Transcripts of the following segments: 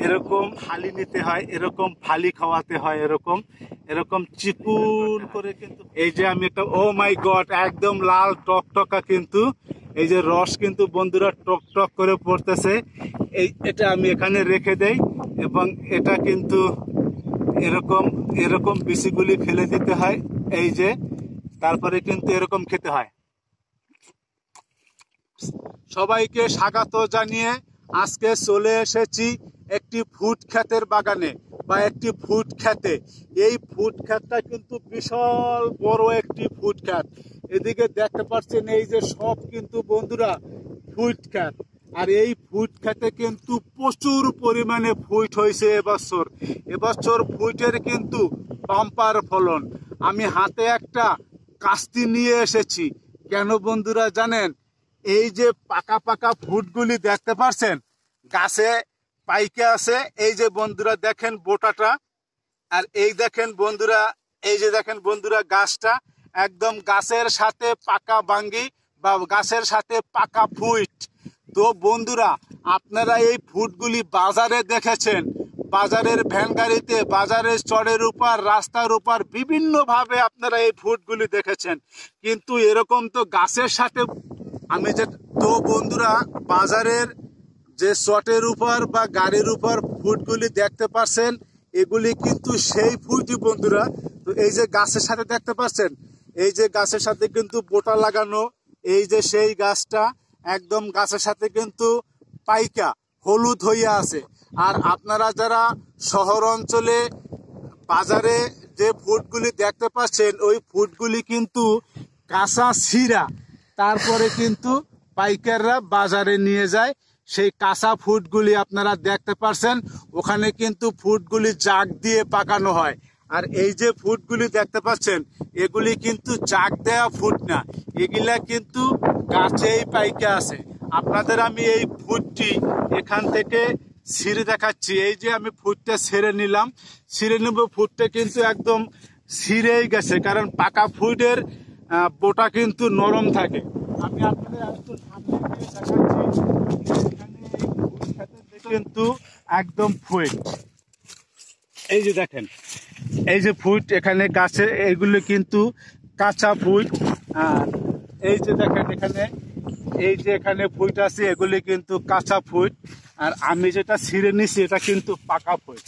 এরকম ফালি নিতে হয়, এরকম ফালি খাওয়াতে হয়, এরকম এরকম চিকুন করে। কিন্তু এই যে আমি একটা, ও মাই গড, একদম লাল টকটকা, কিন্তু এই যে রস কিন্তু বন্ধুরা টক টক করে পড়তেছে। এটা আমি এখানে রেখে দেই এবং এটা কিন্তু এরকম এরকম বিচিগুলি ফেলে দিতে হয়, এই যে, তারপরে কিন্তু এরকম খেতে হয়। সবাইকে স্বাগত জানিয়ে আজকে চলে এসেছি একটি ফুড ক্ষেতের বাগানে বা একটি ফুড ক্ষেতে। এই ফুড ক্ষেতটা কিন্তু বিশাল বড় একটি ফুড ক্ষেত। এদিকে দেখতে পাচ্ছেন এই যে সব কিন্তু বন্ধুরা ফুড ক্ষেত। আর এই ফুড ক্ষেতে কিন্তু প্রচুর পরিমাণে ফুট হয়েছে এবছর। এবছর ফুটের কিন্তু বাম্পার ফলন। আমি হাতে একটা কাস্তি নিয়ে এসেছি। কেন বন্ধুরা জানেন? এই যে পাকা পাকা ফুটগুলি দেখতে পাচ্ছেন গাছে পাইকে আছে, এই যে বন্ধুরা দেখেন বোটাটা, আর এই দেখেন বন্ধুরা, এই যে দেখেন বন্ধুরা গাছটা, একদম গাছের সাথে পাকা বাঙ্গি বা গাছের সাথে পাকা ফুট। তো বন্ধুরা আপনারা এই ফুটগুলি বাজারে দেখেছেন, বাজারের ভ্যান গাড়িতে, বাজারের চড়ের উপর, রাস্তার উপর বিভিন্নভাবে আপনারা এই ফুটগুলি দেখেছেন, কিন্তু এরকম তো গাছের সাথে আমি যে, তো বন্ধুরা বাজারের যে চটের উপর বা গাড়ির উপর ফুটগুলি দেখতে পাচ্ছেন, এগুলি কিন্তু সেই ফুটই বন্ধুরা। তো এই যে গাছের সাথে দেখতে পাচ্ছেন, এই যে গাছের সাথে কিন্তু বোটা লাগানো, এই যে সেই গাছটা একদম গাছের সাথে কিন্তু পাইকা হলুদ হইয়া আছে। আর আপনারা যারা শহর অঞ্চলে বাজারে যে ফুটগুলি দেখতে পাচ্ছেন, ওই ফুটগুলি কিন্তু কাঁচা ছিঁড়া, তারপরে কিন্তু পাইকাররা বাজারে নিয়ে যায়। সেই কাঁচা ফুটগুলি আপনারা দেখতে পাচ্ছেন, ওখানে কিন্তু ফুটগুলি জাগ দিয়ে পাকানো হয়। আর এই যে ফুটগুলি দেখতে পাচ্ছেন, এগুলি কিন্তু জাগ দেওয়া ফুট না, এগুলা কিন্তু গাছেই পাইকা আছে। আপনাদের আমি এই ফুটটি এখান থেকে ছিঁড়ে দেখাচ্ছি। এই যে আমি ফুটটা ছেড়ে নিলাম, ছিঁড়ে নেব। ফুটটা কিন্তু একদম ছিঁড়েই গেছে, কারণ পাকা ফুটের বোটা কিন্তু নরম থাকে। আমি আপনাদের একটু সামনে দিয়ে দেখাচ্ছি, এখানে এই ফুট খেতে কিন্তু একদম ফুট, এই যে দেখেন, এই যে ফুট এখানে গাছে, এগুলো কিন্তু কাঁচা ফুট। আর এই যে দেখেন এখানে, এই যে এখানে ফুট আছে, এগুলি কিন্তু কাঁচা ফুট। আর আমি যেটা ছিঁড়ে নিছি এটা কিন্তু পাকা ফুট।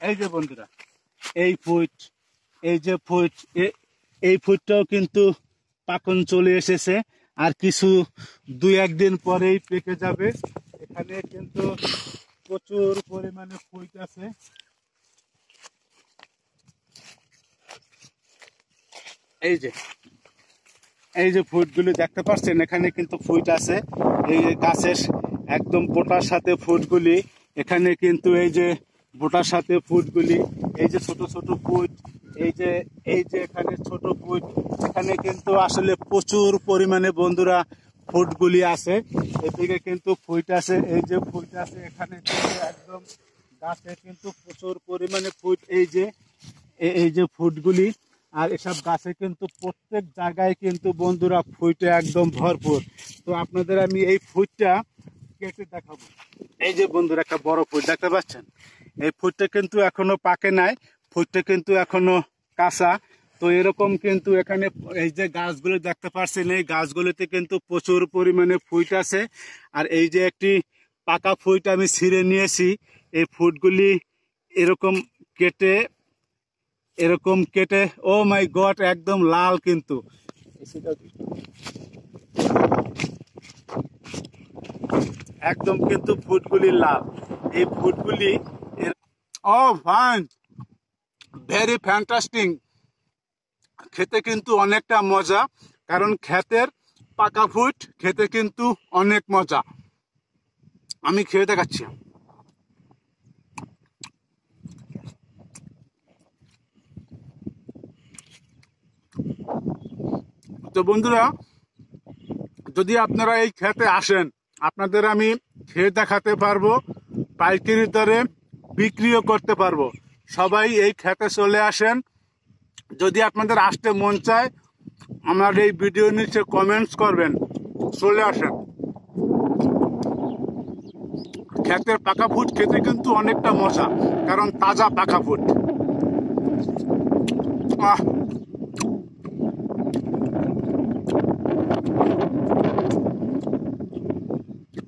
এই যে বন্ধুরা এই ফুট, এই যে ফুট, এই ফুটটাও কিন্তু পাকন চলে এসেছে, আর কিছু 2-1 দিন পরেই পেকে যাবে। এখানে কিন্তু প্রচুর পরিমাণে ফুট আছে। এই যে ফুটগুলি দেখতে পাচ্ছেন, এখানে কিন্তু ফুট আছে। এই গাছের একদম বোটার সাথে ফুটগুলি, এখানে কিন্তু এই যে বোটার সাথে ফুটগুলি, এই যে ছোট ছোট ফুট, এই যে এখানে ছোট ফুট, এখানে কিন্তু আসলে প্রচুর পরিমাণে বন্ধুরা ফুটগুলি আছে। এদিকে কিন্তু ফুট আছে, এই যে ফুট আছে, এখানে কিন্তু একদম গাছে কিন্তু প্রচুর পরিমাণে ফুট, এই যে ফুটগুলি। আর এসব গাছে কিন্তু প্রত্যেক জায়গায় কিন্তু বন্ধুরা ফুটে একদম ভরপুর। তো আপনাদের আমি এই ফুটটা কেটে দেখাবো। এই যে বন্ধুরা একটা বড় ফুট দেখতে পাচ্ছেন, এই ফুটটা কিন্তু এখনো পাকে নাই, ফুটটা কিন্তু এখনো কাঁচা। তো এরকম কিন্তু এখানে এই যে গাছগুলো দেখতে পাচ্ছেন, এই গাছগুলোতে কিন্তু প্রচুর পরিমাণে ফুট আছে। আর এই যে একটি পাকা ফুট আমি ছিঁড়ে নিয়েছি, এই ফুটগুলি এরকম কেটে, ও মাই গড, একদম লাল কিন্তু, একদম কিন্তু ফুটগুলি লাল। এই ফুটগুলি, ও ফাইন, ভেরি ফ্যান্টাস্টিক। খেতে কিন্তু অনেকটা মজা, কারণ ক্ষেতের পাকা ফুট খেতে কিন্তু অনেক মজা। আমি খেয়ে দেখাচ্ছি। তো বন্ধুরা যদি আপনারা এই খেতে আসেন, আপনাদের আমি খেয়ে দেখাতে পারবো, পাইকারি দরে বিক্রিও করতে পারবো। সবাই এই খেতে চলে আসেন। যদি আপনাদের আসতে মন চায়, আমার এই ভিডিও নিচে কমেন্টস করবেন, চলে আসেন। ক্ষেতের পাকা ফুড খেতে কিন্তু অনেকটা মজা, কারণ তাজা পাকা ফুড। আহ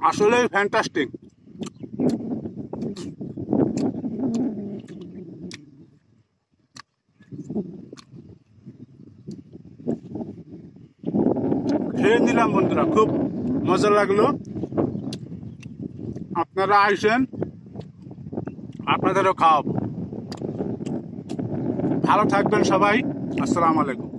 আসলেই ফ্যান্টাস্টিক। খেয়ে নিলাম বন্ধুরা, খুব মজা লাগলো। আপনারা আইসেন, আপনাদেরও খাওয়াবো। ভালো থাকবেন সবাই। আসসালামু আলাইকুম।